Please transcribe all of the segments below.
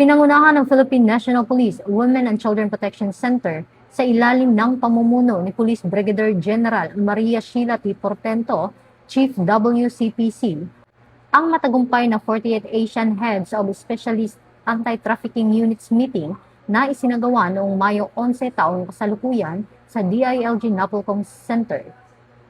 Pinangunahan ng Philippine National Police Women and Children Protection Center sa ilalim ng pamumuno ni Police Brigadier General Maria Sheila T. Portento, Chief WCPC, ang matagumpay na 48 Asian Heads of Specialist Anti-Trafficking Units meeting na isinagawa noong Mayo 11 taong kasalukuyan sa DILG Napolcom Center.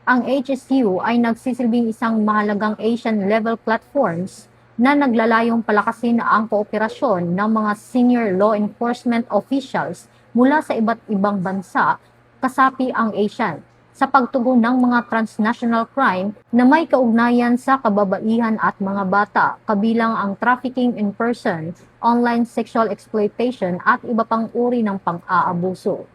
Ang HSU ay nagsisilbing isang mahalagang Asian-level platforms na naglalayong palakasin ang kooperasyon ng mga senior law enforcement officials mula sa iba't ibang bansa, kasapi ang ASEAN, sa pagtugon ng mga transnational crime na may kaugnayan sa kababaihan at mga bata, kabilang ang trafficking in person, online sexual exploitation at iba pang uri ng pang-aabuso.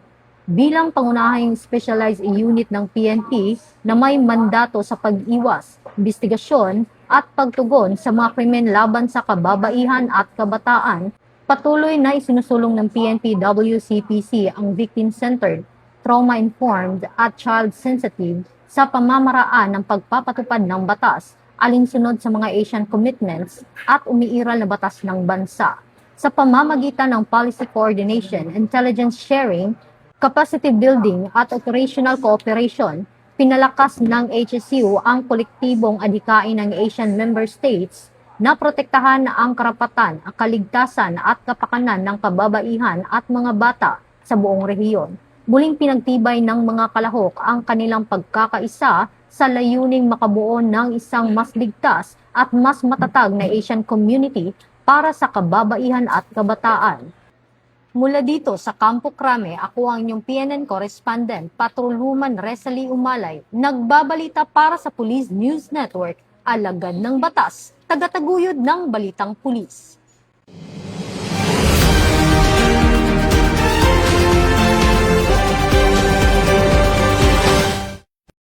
Bilang pangunahing specialized unit ng PNP na may mandato sa pag-iwas, investigasyon at pagtugon sa mga krimen laban sa kababaihan at kabataan, patuloy na isinusulong ng PNP WCPC ang victim-centered, trauma-informed at child-sensitive sa pamamaraan ng pagpapatupad ng batas alinsunod sa mga Asian commitments at umiiral na batas ng bansa. Sa pamamagitan ng policy coordination, intelligence sharing, capacity building at operational cooperation, pinalakas ng HSU ang kolektibong adhikain ng Asian member states na protektahan ang karapatan, kaligtasan at kapakanan ng kababaihan at mga bata sa buong rehiyon. Muling pinagtibay ng mga kalahok ang kanilang pagkakaisa sa layuning makabuo ng isang mas ligtas at mas matatag na Asian community para sa kababaihan at kabataan. Mula dito sa Campo Crame, ako ang inyong PNN correspondent, Patrolwoman Resalie Umalay, nagbabalita para sa Police News Network, alagad ng batas, tagataguyod ng balitang pulis.